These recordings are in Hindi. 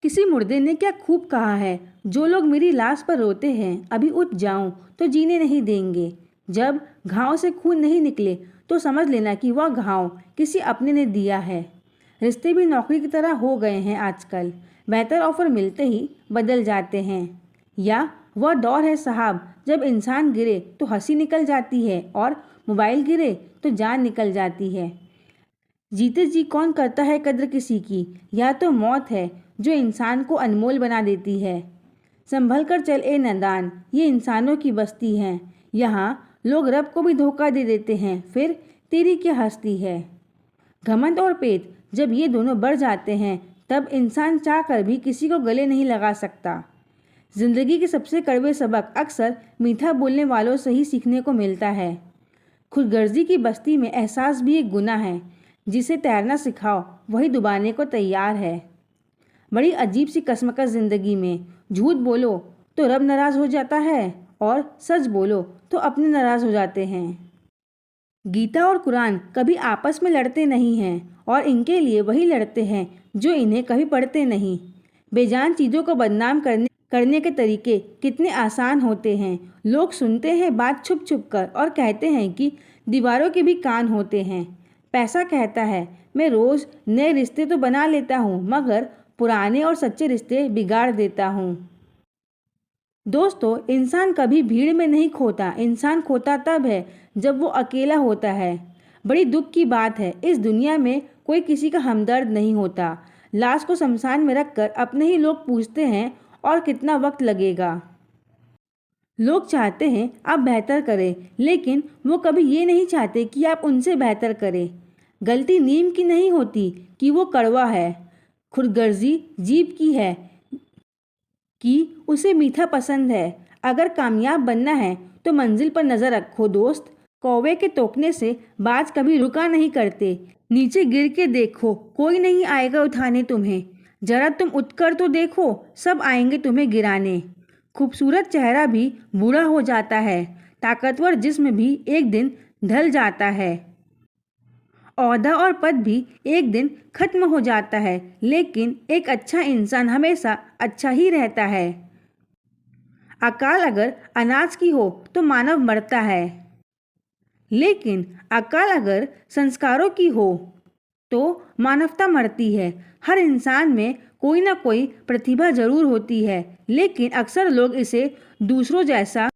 किसी मुर्दे ने क्या खूब कहा है, जो लोग मेरी लाश पर रोते हैं अभी उठ जाऊं तो जीने नहीं देंगे। जब घाव से खून नहीं निकले तो समझ लेना कि वह घाव किसी अपने ने दिया है। रिश्ते भी नौकरी की तरह हो गए हैं आजकल, बेहतर ऑफर मिलते ही बदल जाते हैं। या वह दौर है साहब, जब इंसान गिरे तो हंसी निकल जाती है और मोबाइल गिरे तो जान निकल जाती है। जीते जी कौन करता है कद्र किसी की, या तो मौत है जो इंसान को अनमोल बना देती है। संभल कर चल ए नादान, ये इंसानों की बस्ती है। यहाँ लोग रब को भी धोखा दे देते हैं, फिर तेरी क्या हस्ती है। घमंड और पेट जब ये दोनों बढ़ जाते हैं तब इंसान चाह कर भी किसी को गले नहीं लगा सकता। जिंदगी के सबसे कड़वे सबक अक्सर मीठा बोलने वालों से ही सीखने को मिलता है। खुदगर्जी की बस्ती में एहसास भी एक गुनाह है। जिसे तैरना सिखाओ वही डुबाने को तैयार है। बड़ी अजीब सी कसमकस जिंदगी में, झूठ बोलो तो रब नाराज हो जाता है और सच बोलो तो अपने नाराज हो जाते हैं। गीता और कुरान कभी आपस में लड़ते नहीं हैं और इनके लिए वही लड़ते हैं जो इन्हें कभी पढ़ते नहीं। बेजान चीज़ों को बदनाम करने के तरीके कितने आसान होते हैं। लोग सुनते हैं बात छुप छुप कर और कहते हैं कि दीवारों के भी कान होते हैं। पैसा कहता है मैं रोज़ नए रिश्ते तो बना लेता हूँ, मगर पुराने और सच्चे रिश्ते बिगाड़ देता हूँ। दोस्तों, इंसान कभी भीड़ में नहीं खोता, इंसान खोता तब है जब वो अकेला होता है। बड़ी दुख की बात है, इस दुनिया में कोई किसी का हमदर्द नहीं होता। लाश को शमशान में रखकर अपने ही लोग पूछते हैं और कितना वक्त लगेगा। लोग चाहते हैं आप बेहतर करें, लेकिन वो कभी ये नहीं चाहते कि आप उनसे बेहतर करें। गलती नीम की नहीं होती कि वो कड़वा है, खुदगर्जी जीभ की है कि उसे मीठा पसंद है। अगर कामयाब बनना है तो मंजिल पर नज़र रखो दोस्त। कौवे के टोकने से बाज कभी रुका नहीं करते। नीचे गिर के देखो, कोई नहीं आएगा उठाने तुम्हें। जरा तुम उठकर तो देखो, सब आएंगे तुम्हें गिराने। खूबसूरत चेहरा भी बूढ़ा हो जाता है, ताकतवर जिस्म भी एक दिन ढल जाता है। औहदा और पद भी एक दिन खत्म हो जाता है, लेकिन एक अच्छा इंसान हमेशा अच्छा ही रहता है। अकाल अगर अनाज की हो तो मानव मरता है, लेकिन अकाल अगर संस्कारों की हो तो मानवता मरती है। हर इंसान में कोई ना कोई प्रतिभा जरूर होती है, लेकिन अक्सर लोग इसे दूसरों जैसा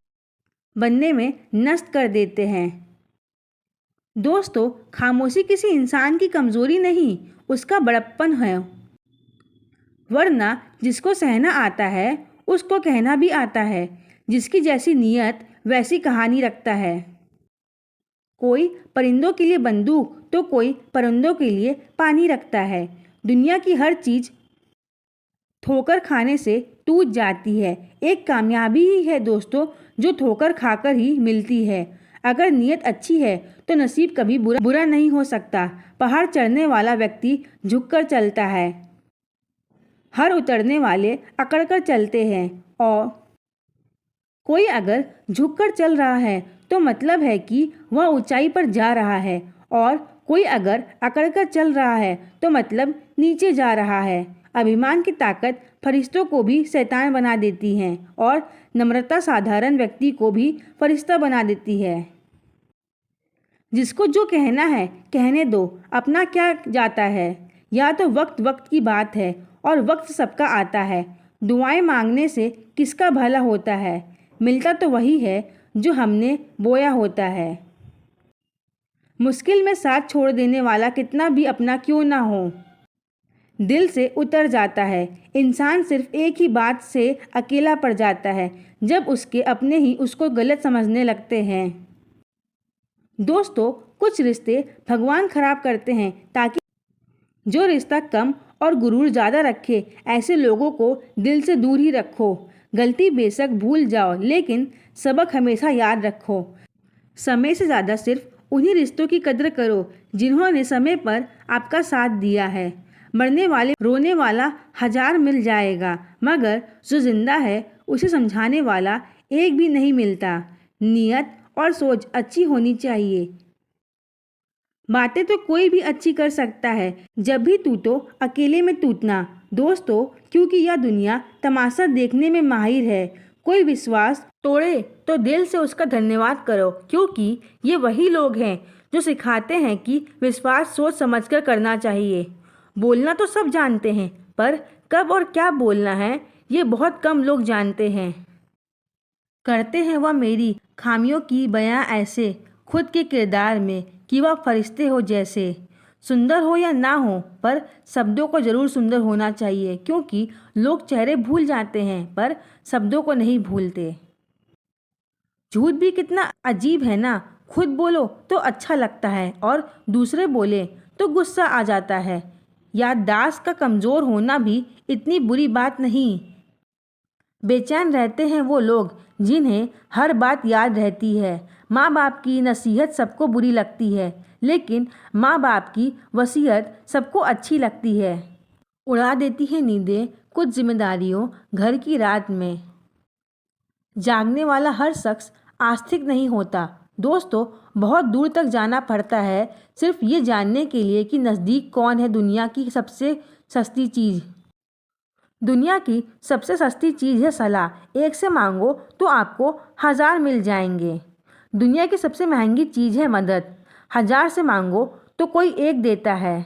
बनने में नष्ट कर देते हैं। दोस्तों, खामोशी किसी इंसान की कमजोरी नहीं, उसका बड़प्पन है। वरना जिसको सहना आता है उसको कहना भी आता है। जिसकी जैसी नीयत वैसी कहानी रखता है। कोई परिंदों के लिए बंदूक तो कोई परिंदों के लिए पानी रखता है। दुनिया की हर चीज़ ठोकर खाने से टूट जाती है। एक कामयाबी ही है दोस्तों जो ठोकर खाकर ही मिलती है। अगर नीयत अच्छी है तो नसीब कभी बुरा नहीं हो सकता। पहाड़ चढ़ने वाला व्यक्ति झुककर चलता है, हर उतरने वाले अकड़कर चलते हैं। और कोई अगर झुककर चल रहा है तो मतलब है कि वह ऊंचाई पर जा रहा है, और कोई अगर अकड़कर चल रहा है तो मतलब नीचे जा रहा है। अभिमान की ताकत फरिश्तों को भी शैतान बना देती है और नम्रता साधारण व्यक्ति को भी फरिश्ता बना देती है। जिसको जो कहना है कहने दो, अपना क्या जाता है। या तो वक्त वक्त की बात है और वक्त सबका आता है। दुआएं मांगने से किसका भला होता है, मिलता तो वही है जो हमने बोया होता है। मुश्किल में साथ छोड़ देने वाला कितना भी अपना क्यों ना हो, दिल से उतर जाता है। इंसान सिर्फ एक ही बात से अकेला पड़ जाता है, जब उसके अपने ही उसको गलत समझने लगते हैं। दोस्तों, कुछ रिश्ते भगवान खराब करते हैं ताकि जो रिश्ता कम और गुरूर ज़्यादा रखे, ऐसे लोगों को दिल से दूर ही रखो। गलती बेशक भूल जाओ, लेकिन सबक हमेशा याद रखो। समय से ज़्यादा सिर्फ उन्हीं रिश्तों की कद्र करो जिन्होंने समय पर आपका साथ दिया है। मरने वाले रोने वाला 1000 मिल जाएगा, मगर जो जिंदा है उसे समझाने वाला एक भी नहीं मिलता। नियत और सोच अच्छी होनी चाहिए। बातें तो कोई भी अच्छी कर सकता है, जब भी टूटो अकेले में टूटना। दोस्तों, क्योंकि यह दुनिया तमाशा देखने में माहिर है। कोई विश्वास तोड़े तो दिल से उसका धन्यवाद करो, क्योंकि ये वही लोग हैं जो सिखाते हैं कि विश्वास सोच समझकर करना चाहिए। बोलना तो सब जानते हैं, पर कब और क्या बोलना है ये बहुत कम लोग जानते हैं। करते हैं वह मेरी खामियों की बयां ऐसे खुद के किरदार में कि वह फरिश्ते हो जैसे। सुंदर हो या ना हो, पर शब्दों को ज़रूर सुंदर होना चाहिए, क्योंकि लोग चेहरे भूल जाते हैं पर शब्दों को नहीं भूलते। झूठ भी कितना अजीब है ना। खुद बोलो तो अच्छा लगता है और दूसरे बोले तो गुस्सा आ जाता है। याददाश्त का कमज़ोर होना भी इतनी बुरी बात नहीं। बेचैन रहते हैं वो लोग जिन्हें हर बात याद रहती है। माँ बाप की नसीहत सबको बुरी लगती है, लेकिन माँ बाप की वसीयत सबको अच्छी लगती है। उड़ा देती है नींदें कुछ जिम्मेदारियों घर की रात में। जागने वाला हर शख्स आस्तिक नहीं होता। दोस्तों, बहुत दूर तक जाना पड़ता है सिर्फ ये जानने के लिए कि नज़दीक कौन है दुनिया की सबसे सस्ती चीज़। दुनिया की सबसे सस्ती चीज़ है सलाह। एक से मांगो तो आपको 1000 मिल जाएंगे। दुनिया की सबसे महंगी चीज़ है मदद। 1000 से मांगो तो कोई एक देता है।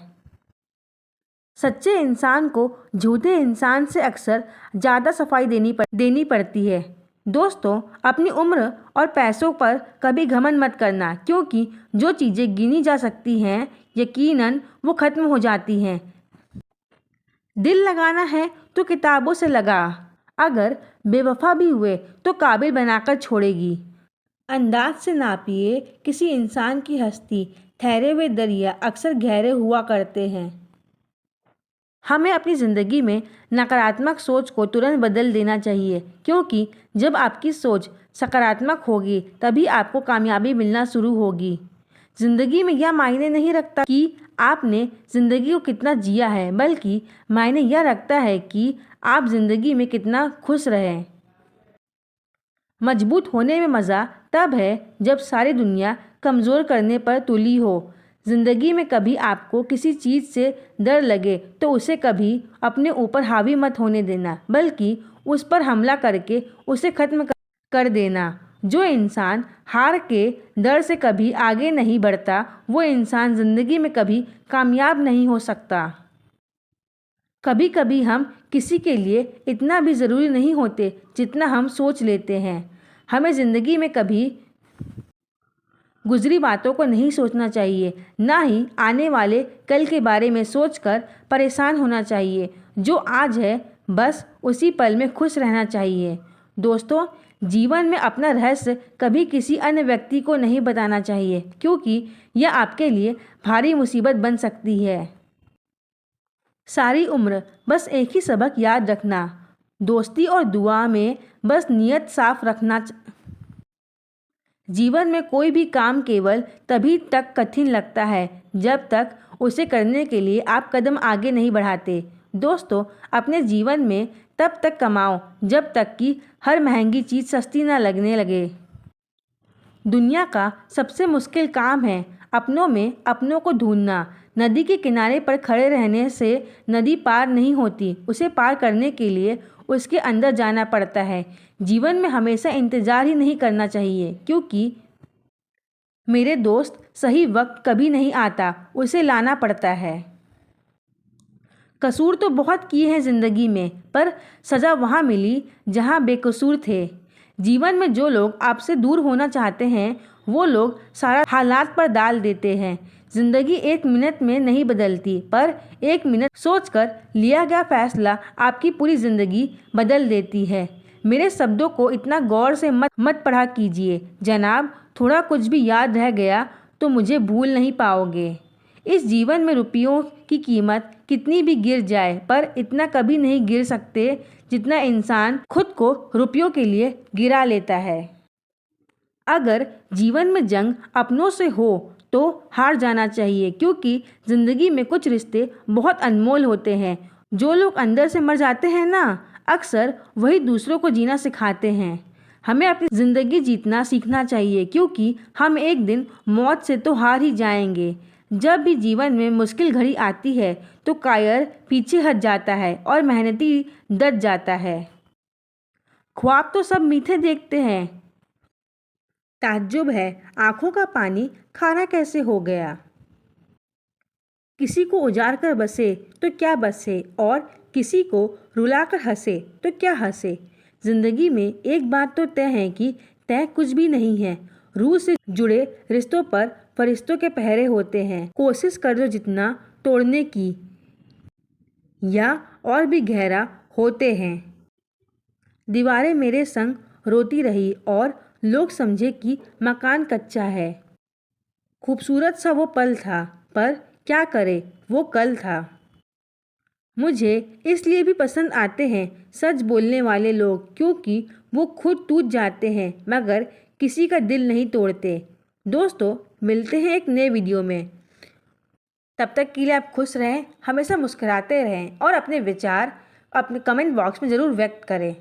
सच्चे इंसान को झूठे इंसान से अक्सर ज़्यादा सफाई देनी पड़ती है। दोस्तों, अपनी उम्र और पैसों पर कभी घमंड मत करना, क्योंकि जो चीज़ें गिनी जा सकती हैं यकीनन वो ख़त्म हो जाती हैं। दिल लगाना है तो किताबों से लगा। अगर बेवफा भी हुए तो काबिल बनाकर छोड़ेगी। अंदाज से नापिए किसी इंसान की हस्ती। ठहरे हुए दरिया अक्सर गहरे हुआ करते हैं। हमें अपनी ज़िंदगी में नकारात्मक सोच को तुरंत बदल देना चाहिए, क्योंकि जब आपकी सोच सकारात्मक होगी तभी आपको कामयाबी मिलना शुरू होगी। ज़िंदगी में यह मायने नहीं रखता कि आपने ज़िंदगी को कितना जिया है, बल्कि मायने यह रखता है कि आप ज़िंदगी में कितना खुश रहें। मजबूत होने में मज़ा तब है जब सारी दुनिया कमज़ोर करने पर तुली हो। ज़िंदगी में कभी आपको किसी चीज़ से डर लगे तो उसे कभी अपने ऊपर हावी मत होने देना, बल्कि उस पर हमला करके उसे ख़त्म कर देना। जो इंसान हार के डर से कभी आगे नहीं बढ़ता, वो इंसान ज़िंदगी में कभी कामयाब नहीं हो सकता। कभी कभी हम किसी के लिए इतना भी ज़रूरी नहीं होते जितना हम सोच लेते हैं। हमें ज़िंदगी में कभी गुजरी बातों को नहीं सोचना चाहिए, ना ही आने वाले कल के बारे में सोचकर परेशान होना चाहिए। जो आज है बस उसी पल में खुश रहना चाहिए। दोस्तों, जीवन में अपना रहस्य कभी किसी अन्य व्यक्ति को नहीं बताना चाहिए, क्योंकि यह आपके लिए भारी मुसीबत बन सकती है। सारी उम्र बस एक ही सबक याद रखना, दोस्ती और दुआ में बस नीयत साफ रखना। जीवन में कोई भी काम केवल तभी तक कठिन लगता है जब तक उसे करने के लिए आप कदम आगे नहीं बढ़ाते। दोस्तों, अपने जीवन में तब तक कमाओ जब तक कि हर महंगी चीज़ सस्ती ना लगने लगे। दुनिया का सबसे मुश्किल काम है अपनों में अपनों को ढूंढना। नदी के किनारे पर खड़े रहने से नदी पार नहीं होती, उसे पार करने के लिए उसके अंदर जाना पड़ता है। जीवन में हमेशा इंतज़ार ही नहीं करना चाहिए, क्योंकि मेरे दोस्त सही वक्त कभी नहीं आता, उसे लाना पड़ता है। कसूर तो बहुत किए हैं ज़िंदगी में, पर सज़ा वहाँ मिली जहाँ बेकसूर थे। जीवन में जो लोग आपसे दूर होना चाहते हैं वो लोग सारा हालात पर डाल देते हैं। ज़िंदगी 1 मिनट में नहीं बदलती, पर 1 मिनट सोचकर लिया गया फैसला आपकी पूरी ज़िंदगी बदल देती है। मेरे शब्दों को इतना गौर से मत पढ़ा कीजिए जनाब। थोड़ा कुछ भी याद रह गया तो मुझे भूल नहीं पाओगे। इस जीवन में रुपयों की कीमत कितनी भी गिर जाए, पर इतना कभी नहीं गिर सकते जितना इंसान खुद को रुपयों के लिए गिरा लेता है। अगर जीवन में जंग अपनों से हो तो हार जाना चाहिए, क्योंकि ज़िंदगी में कुछ रिश्ते बहुत अनमोल होते हैं। जो लोग अंदर से मर जाते हैं ना, अक्सर वही दूसरों को जीना सिखाते हैं। हमें अपनी ज़िंदगी जीतना सीखना चाहिए, क्योंकि हम एक दिन मौत से तो हार ही जाएंगे। जब भी जीवन में मुश्किल घड़ी आती है तो कायर पीछे हट जाता है और मेहनती डट जाता है। ख्वाब तो सब मीठे देखते हैं, ताज्जुब है आंखों का पानी खारा कैसे हो गया। किसी को उजाड़ कर बसे तो क्या बसे और किसी को रुलाकर हंसे तो क्या हंसे। जिंदगी में एक बात तो तय है कि तय कुछ भी नहीं है। रूह से जुड़े रिश्तों पर फरिश्तों के पहरे होते हैं। कोशिश कर जो जितना तोड़ने की या और भी गहरा होते हैं। दीवारें मेरे संग रोती रही और लोग समझे कि मकान कच्चा है। खूबसूरत सा वो पल था, पर क्या करे वो कल था। मुझे इसलिए भी पसंद आते हैं सच बोलने वाले लोग, क्योंकि वो खुद टूट जाते हैं मगर किसी का दिल नहीं तोड़ते। दोस्तों, मिलते हैं एक नए वीडियो में। तब तक के लिए आप खुश रहें, हमेशा मुस्कुराते रहें और अपने विचार अपने कमेंट बॉक्स में ज़रूर व्यक्त करें।